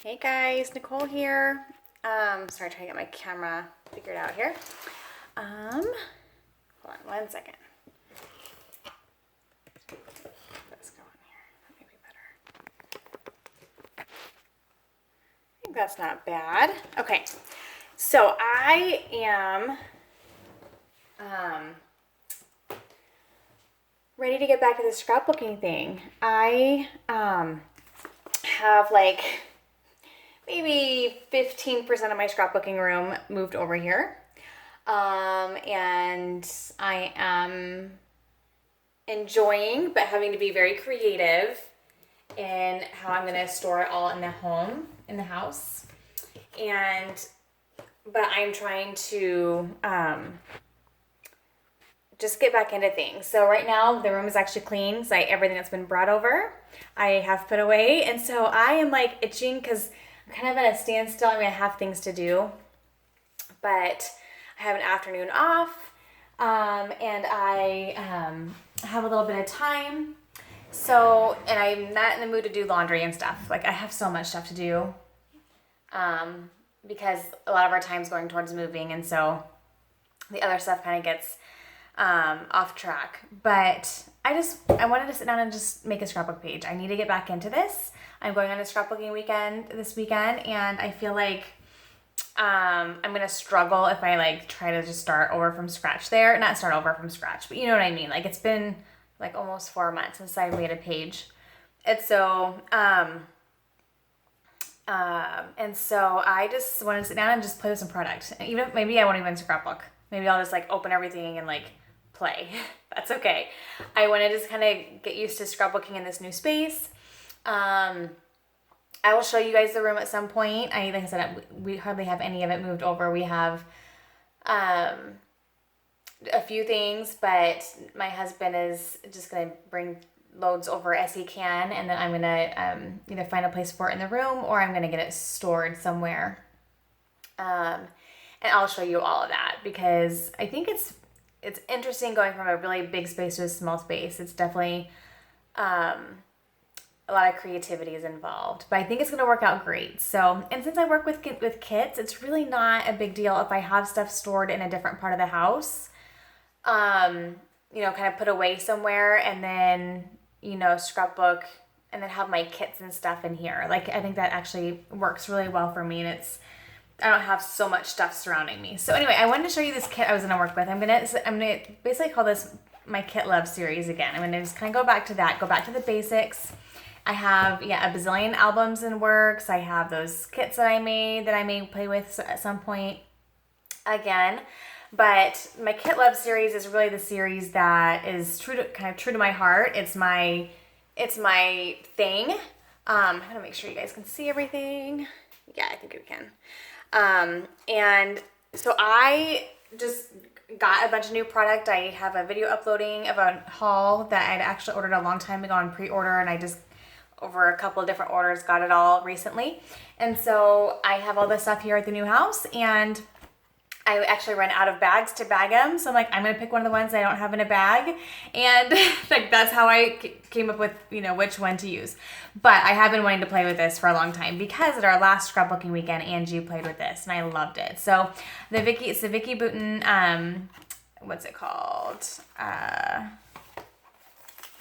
Hey guys, Nicole here. Sorry, trying to get my camera figured out here. Hold on one second. Let's go in here. That may be better. I think that's not bad. Okay, so I am ready to get back to the scrapbooking thing. I have like maybe 15% of my scrapbooking room moved over here. And I am enjoying, but having to be very creative in how I'm gonna store it all in the home, in the house. But I'm trying to just get back into things. So right now the room is actually clean. So everything that's been brought over, I have put away. And so I am like itching because I'm kind of at a standstill. I mean, I have things to do, but I have an afternoon off, and I have a little bit of time. So, and I'm not in the mood to do laundry and stuff. Like I have so much stuff to do, because a lot of our time's going towards moving, and so the other stuff kind of gets off track. But I wanted to sit down and just make a scrapbook page. I need to get back into this. I'm going on a scrapbooking weekend this weekend, and I feel like I'm gonna struggle if I like try to just start over from scratch there. Not start over from scratch, but you know what I mean. Like it's been like almost 4 months since I made a page, and so I just want to sit down and just play with some product. And even maybe I won't even scrapbook. Maybe I'll just like open everything and like play. That's okay. I want to just kind of get used to scrapbooking in this new space. I will show you guys the room at some point. Like I said, we hardly have any of it moved over. We have a few things, but my husband is just going to bring loads over as he can, and then I'm going to either find a place for it in the room or I'm going to get it stored somewhere. And I'll show you all of that because I think it's interesting going from a really big space to a small space. It's definitely a lot of creativity is involved, but I think it's going to work out great. So, and since I work with kits, it's really not a big deal if I have stuff stored in a different part of the house, kind of put away somewhere and then, scrapbook and then have my kits and stuff in here. Like, I think that actually works really well for me, and I don't have so much stuff surrounding me. So anyway, I wanted to show you this kit I was going to work with. I'm going to basically call this my Kit Love series again. I'm going to just kind of go back to the basics. I have, a bazillion albums in works. I have those kits that I may play with at some point again. But my Kit Love series is really the series that is true to my heart. It's my thing. I'm gonna make sure you guys can see everything. Yeah, I think we can. And so I just got a bunch of new product. I have a video uploading of a haul that I'd actually ordered a long time ago on pre-order, and I just over a couple of different orders got it all recently. And so I have all this stuff here at the new house, and I actually ran out of bags to bag them. So I'm like, I'm going to pick one of the ones I don't have in a bag. And like, that's how I came up with, which one to use. But I have been wanting to play with this for a long time because at our last scrapbooking weekend, Angie played with this and I loved it. So it's the Vicki Boutin, what's it called?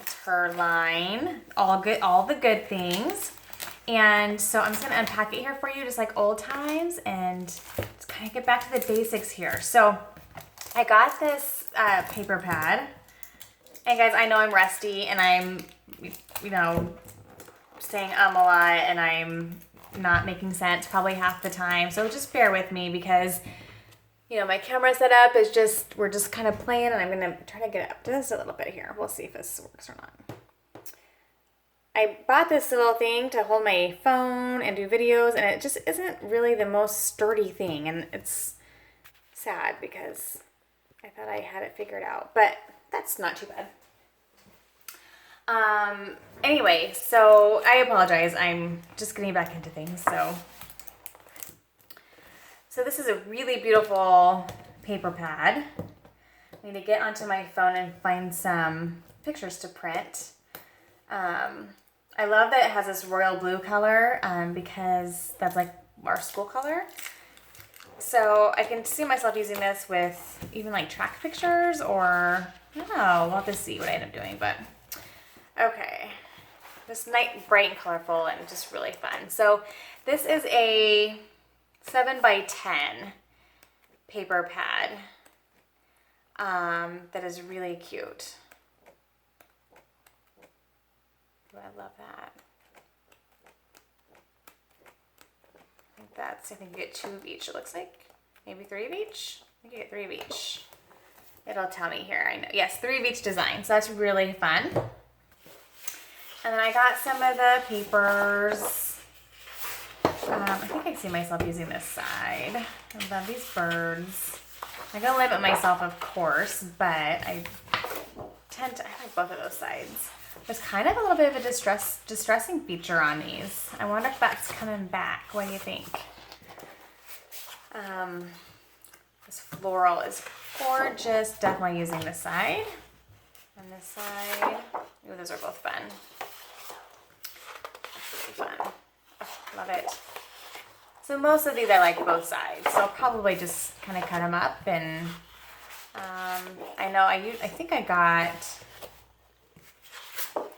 It's her line, all the good things. And so I'm just going to unpack it here for you, just like old times, and let's kind of get back to the basics here. So I got this paper pad. And guys, I know I'm rusty and I'm, saying a lot and I'm not making sense probably half the time. So just bear with me because, my camera setup is we're just kind of playing, and I'm going to try to get up just a little bit here. We'll see if this works or not. I bought this little thing to hold my phone and do videos, and it just isn't really the most sturdy thing, and it's sad because I thought I had it figured out, but that's not too bad. Anyway, so I apologize. I'm just getting back into things. So this is a really beautiful paper pad. I need to get onto my phone and find some pictures to print. I love that it has this royal blue color because that's like our school color. So I can see myself using this with even like track pictures, or I don't know, we'll have to see what I end up doing, but okay. This nice, bright and colorful and just really fun. So this is a 7x10 paper pad that is really cute. Oh, I love that. I think you get 2 of each, it looks like. Maybe 3 of each? I think you get 3 of each. It'll tell me here. I know. Yes, 3 of each design. So that's really fun. And then I got some of the papers. I think I see myself using this side. I love these birds. I'm going to limit myself, of course, but I like both of those sides. There's kind of a little bit of a distressing feature on these. I wonder if that's coming back. What do you think? This floral is gorgeous. Definitely using this side. And this side. Ooh, those are both fun. That's really fun. Oh, love it. So most of these I like both sides. So I'll probably just kind of cut them up. And I know I think I got...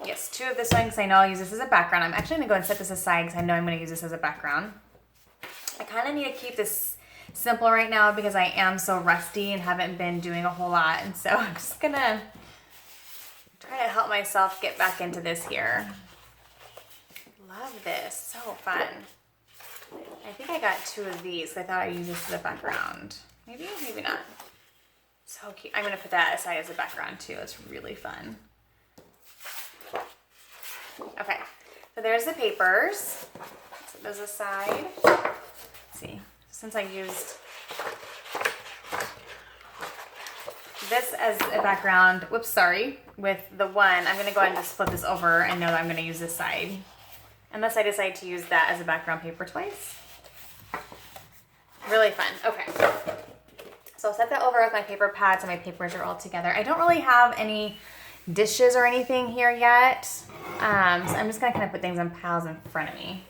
Yes, 2 of this one because I know I'll use this as a background. I'm actually going to go and set this aside because I know I'm going to use this as a background. I kind of need to keep this simple right now because I am so rusty and haven't been doing a whole lot. And so I'm just going to try to help myself get back into this here. Love this. So fun. I think I got 2 of these. I thought I'd use this as a background. Maybe, maybe not. So cute. I'm going to put that aside as a background too. It's really fun. Okay, so there's the papers. Set those aside. Let's see, since I used this as a background, whoops, sorry, with the one, I'm going to go ahead and just flip this over and know that I'm going to use this side. Unless I decide to use that as a background paper twice. Really fun. Okay. So I'll set that over with my paper pads and my papers are all together. I don't really have any dishes or anything here yet. So I'm just going to kind of put things in piles in front of me.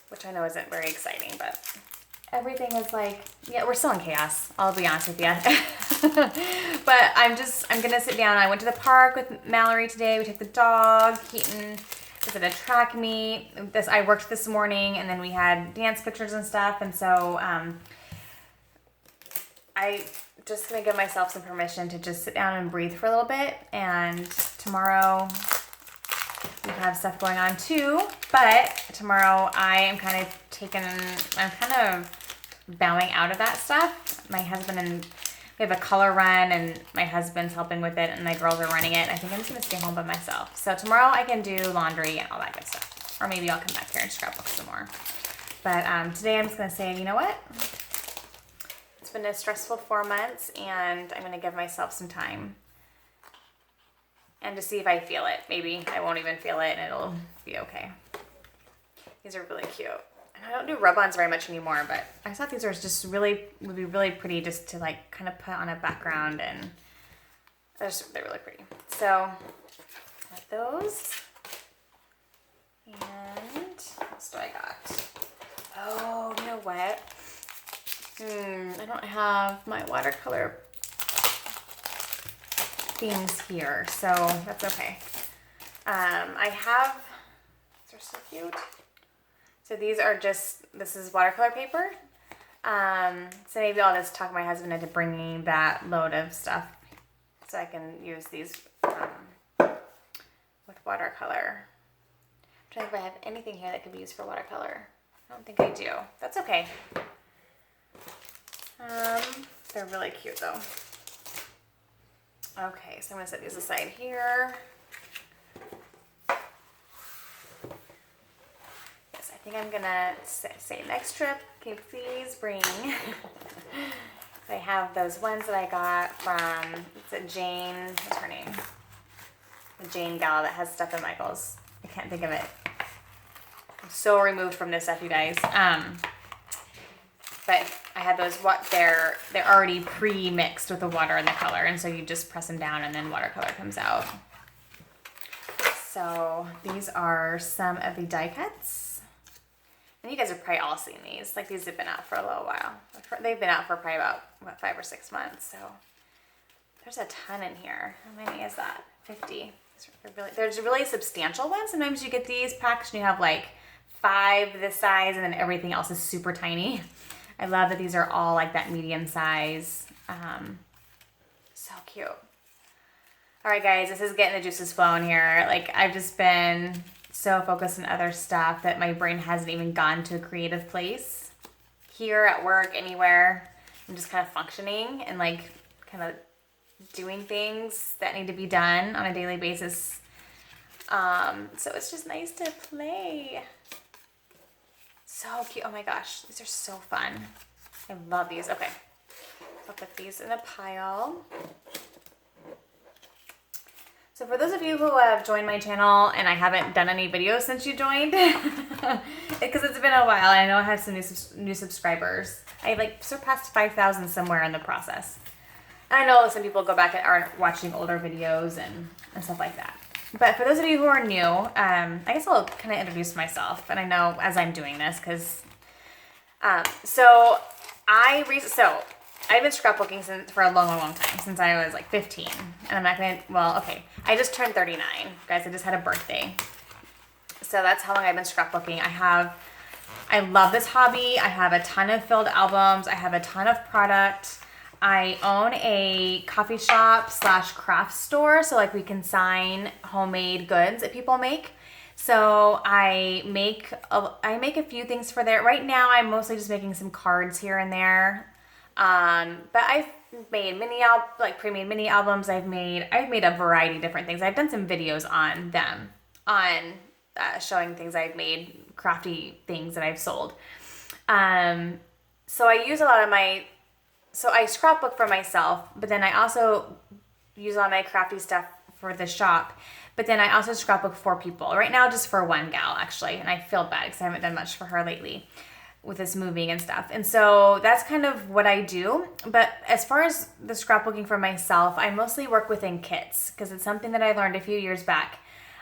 Which I know isn't very exciting, but everything is like, yeah, we're still in chaos. I'll be honest with you. But I'm going to sit down. I went to the park with Mallory today. We took the dog. Keaton was at a track meet. I worked this morning and then we had dance pictures and stuff. And so I just going to give myself some permission to just sit down and breathe for a little bit. And tomorrow we have stuff going on too. But tomorrow I'm kind of bowing out of that stuff. My husband and we have a color run and my husband's helping with it and my girls are running it. I think I'm just going to stay home by myself. So tomorrow I can do laundry and all that good stuff. Or maybe I'll come back here and scrapbook some more. But today I'm just going to say, you know what? It's been a stressful 4 months and I'm going to give myself some time. And to see if I feel it. Maybe I won't even feel it and it'll be okay. These are really cute. I don't do rub-ons very much anymore, but I thought these would be really pretty just to like kind of put on a background, and they're really pretty. So got those, and what else do I got? Oh, you know what? I don't have my watercolor themes here, so that's okay. I have. These are so cute. So these are this is watercolor paper. So maybe I'll just talk my husband into bringing that load of stuff so I can use these with watercolor. I'm trying to think if I have anything here that could be used for watercolor. I don't think I do. That's okay. They're really cute though. Okay, so I'm going to set these aside here. I think I'm gonna say next trip, can you please bring, I have those ones that I got from, it's a Jane, what's her name? The Jane gal that has stuff in Michael's. I can't think of it. I'm so removed from this stuff, you guys. But I had those, they're already pre-mixed with the water and the color, and so you just press them down and then watercolor comes out. So these are some of the die cuts. And you guys have probably all seen these. Like these have been out for a little while. They've been out for probably about, what, 5 or 6 months. So there's a ton in here. How many is that? 50. There's really substantial ones. Sometimes you get these packs and you have like 5 this size and then everything else is super tiny. I love that these are all like that medium size. So cute. All right, guys, this is getting the juices flowing here. Like I've just been so focused on other stuff that my brain hasn't even gone to a creative place. Here, at work, anywhere, I'm just kind of functioning and like kind of doing things that need to be done on a daily basis. So it's just nice to play. So cute. Oh my gosh, these are so fun. I love these. Okay, I'll put these in a pile. So for those of you who have joined my channel and I haven't done any videos since you joined, because it's been a while, I know I have some new subscribers. I like surpassed 5,000 somewhere in the process. And I know some people go back and are watching older videos and stuff like that. But for those of you who are new, I guess I'll kind of introduce myself. And I know as I'm doing this, because I've been scrapbooking for a long time, since I was like 15. And I'm not gonna, well, okay, I just turned 39. Guys, I just had a birthday. So that's how long I've been scrapbooking. I love this hobby. I have a ton of filled albums. I have a ton of product. I own a coffee shop / craft store. So like we consign homemade goods that people make. So I make a few things for there. Right now I'm mostly just making some cards here and there. But I've made pre-made mini albums. I've made a variety of different things. I've done some videos on them, showing things I've made, crafty things that I've sold. So I use a lot of I scrapbook for myself, but then I also use all my crafty stuff for the shop. But then I also scrapbook for people. Right now, just for one gal, actually. And I feel bad because I haven't done much for her lately with this moving and stuff. And so that's kind of what I do. But as far as the scrapbooking for myself, I mostly work within kits because it's something that I learned a few years back,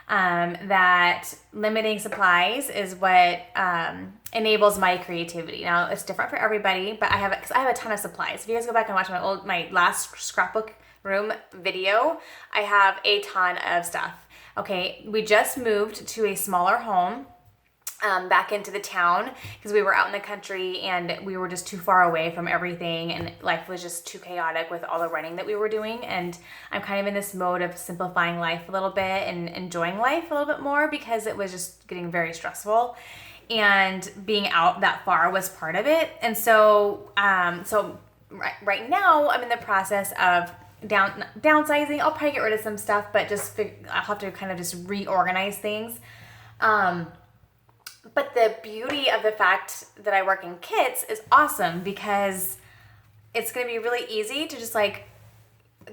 that limiting supplies is what enables my creativity. Now, it's different for everybody, but I have a ton of supplies. If you guys go back and watch my last scrapbook room video, I have a ton of stuff. Okay, we just moved to a smaller home back into the town because we were out in the country and we were just too far away from everything and life was just too chaotic with all the running that we were doing. And I'm kind of in this mode of simplifying life a little bit and enjoying life a little bit more because it was just getting very stressful. And being out that far was part of it. And so, right now I'm in the process of downsizing. I'll probably get rid of some stuff, but I'll have to kind of just reorganize things. But the beauty of the fact that I work in kits is awesome because it's going to be really easy to just like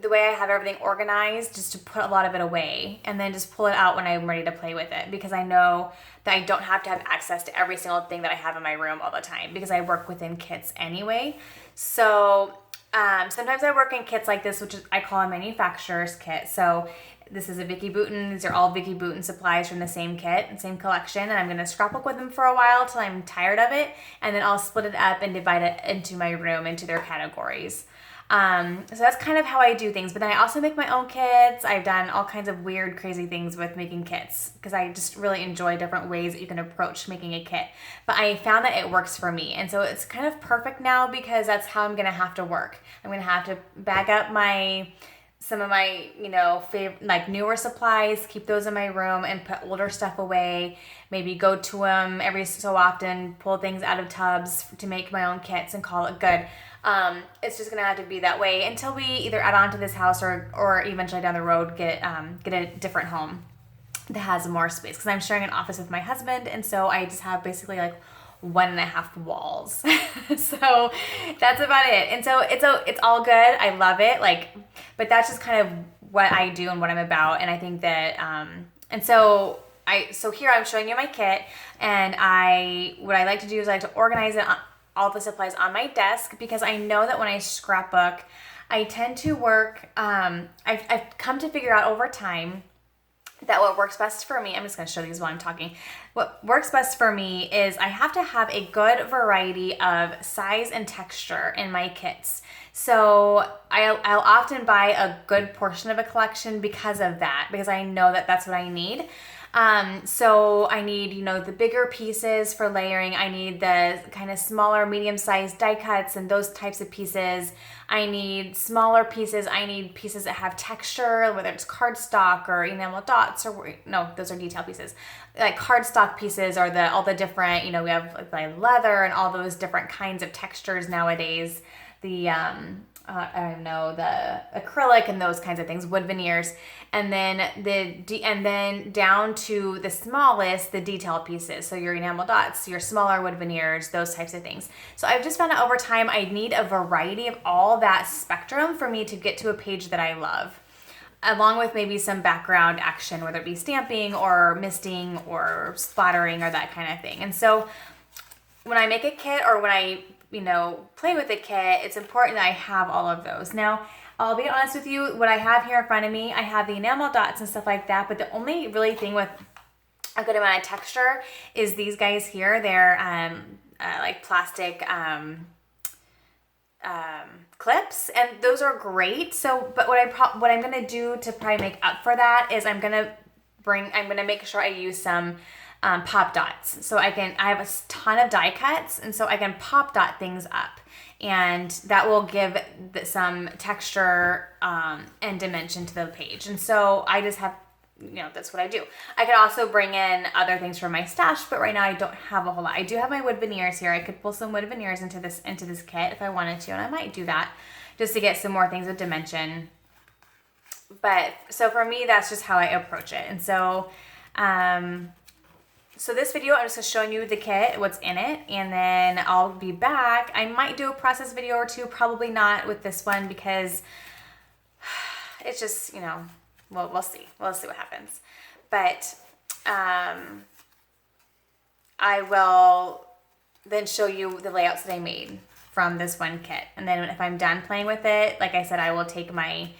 the way I have everything organized, just to put a lot of it away and then just pull it out when I'm ready to play with it, because I know that I don't have to have access to every single thing that I have in my room all the time because I work within kits anyway. So sometimes I work in kits like this, which I call a manufacturer's kit. So this is a Vicki Boutin. These are all Vicki Boutin supplies from the same kit and same collection. And I'm going to scrapbook with them for a while till I'm tired of it. And then I'll split it up and divide it into my room into their categories. So that's kind of how I do things. But then I also make my own kits. I've done all kinds of weird, crazy things with making kits because I just really enjoy different ways that you can approach making a kit. But I found that it works for me. And so it's kind of perfect now because that's how I'm going to have to work. I'm going to have to bag up some of my, favorite, like newer supplies, keep those in my room and put older stuff away. Maybe go to them every so often, pull things out of tubs to make my own kits and call it good. It's just gonna have to be that way until we either add on to this house or eventually down the road get a different home that has more space. Because I'm sharing an office with my husband, and so I just have basically like 1.5 walls. So that's about it. And so it's all good. I love it. But that's just kind of what I do and what I'm about. And I think that, so here I'm showing you my kit, and what I like to do is I like to organize all the supplies on my desk because I know that when I scrapbook, I tend to work, I've come to figure out over time that what works best for me, I'm just going to show these while I'm talking. What works best for me is I have to have a good variety of size and texture in my kits. So I'll often buy a good portion of a collection because of that, because I know that that's what I need. So I need, the bigger pieces for layering. I need the kind of smaller, medium-sized die cuts and those types of pieces. I need smaller pieces. I need pieces that have texture, whether it's cardstock or enamel dots or, no, those are detail pieces. Like cardstock pieces or all the different, we have like leather and all those different kinds of textures nowadays. The, I don't know, the acrylic and those kinds of things, wood veneers, and then and then down to the smallest, the detail pieces. So your enamel dots, your smaller wood veneers, those types of things. So I've just found out over time I need a variety of all that spectrum for me to get to a page that I love, along with maybe some background action, whether it be stamping or misting or splattering or that kind of thing. And so when I make a kit or when I play with a kit, it's important that I have all of those. Now, I'll be honest with you, what I have here in front of me, I have the enamel dots and stuff like that, but the only really thing with a good amount of texture is these guys here. They're like plastic clips, and those are great. So, but what I'm gonna do to probably make up for that is I'm gonna make sure I use some pop dots. So I have a ton of die cuts, and so I can pop dot things up, and that will give some texture and dimension to the page. And so I just have, that's what I do. I could also bring in other things from my stash, but right now I don't have a whole lot. I do have my wood veneers here. I could pull some wood veneers into this kit if I wanted to, and I might do that just to get some more things with dimension. But so for me, that's just how I approach it. And so so this video, I'm just showing you the kit, what's in it, and then I'll be back. I might do a process video or two, probably not with this one because it's just, we'll see. We'll see what happens. But I will then show you the layouts that I made from this one kit. And then if I'm done playing with it, like I said, I will take my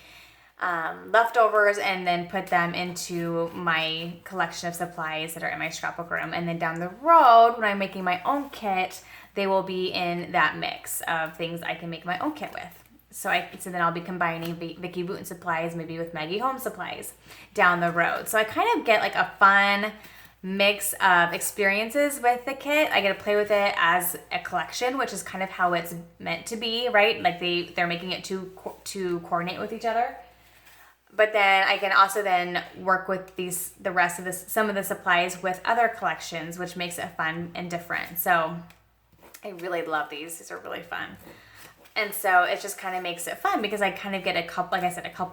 leftovers and then put them into my collection of supplies that are in my scrapbook room. And then down the road, when I'm making my own kit, they will be in that mix of things I can make my own kit with. So then I'll be combining Vicki Boutin supplies maybe with Maggie Home supplies down the road. So I kind of get like a fun mix of experiences with the kit. I get to play with it as a collection, which is kind of how it's meant to be, right? Like they're making it to coordinate with each other. But then I can also then work with some of the supplies with other collections, which makes it fun and different. So I really love these. These are really fun. And so it just kind of makes it fun because I kind of get a couple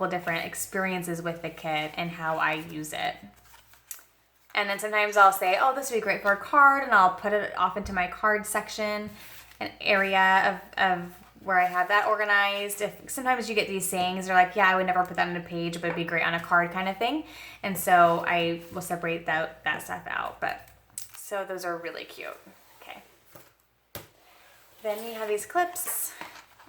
different experiences with the kit and how I use it. And then sometimes I'll say, oh, this would be great for a card, and I'll put it off into my card section, an area of where I have that organized. Sometimes you get these sayings, they're like, yeah, I would never put that on a page, but it'd be great on a card kind of thing. And so I will separate that stuff out. But so those are really cute. Okay. Then you have these clips,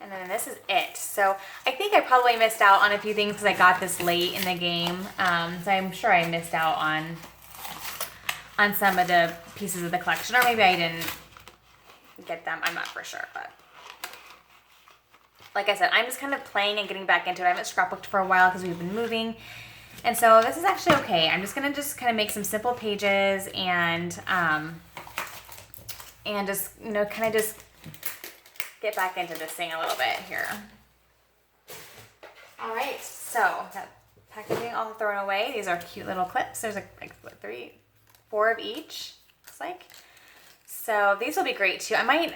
and then this is it. So I think I probably missed out on a few things because I got this late in the game. So I'm sure I missed out on some of the pieces of the collection, or maybe I didn't get them. I'm not for sure, but like I said, I'm just kind of playing and getting back into it. I haven't scrapbooked for a while because we've been moving. And so this is actually okay. I'm just going to kind of make some simple pages and just, kind of just get back into this thing a little bit here. All right, so that packaging all thrown away. These are cute little clips. There's like 4 of each, looks like. So these will be great too. I'll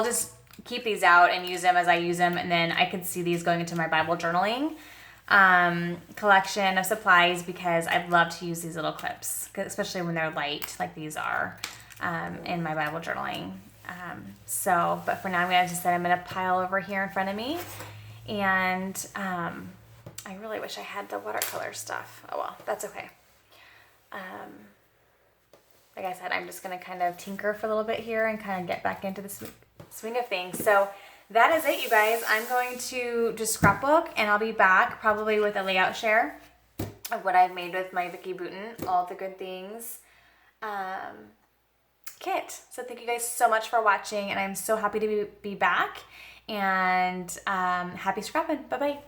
just keep these out and use them as I use them, and then I could see these going into my Bible journaling collection of supplies because I'd love to use these little clips, especially when they're light like these are in my Bible journaling. But for now, I'm going to just set them in a pile over here in front of me, and I really wish I had the watercolor stuff. Oh well, that's okay. Like I said, I'm just going to kind of tinker for a little bit here and kind of get back into the swing of things. So that is it, you guys. I'm going to just scrapbook, and I'll be back probably with a layout share of what I've made with my Vicki Boutin, all the good things kit. So thank you guys so much for watching, and I'm so happy to be back, and happy scrapping. Bye-bye.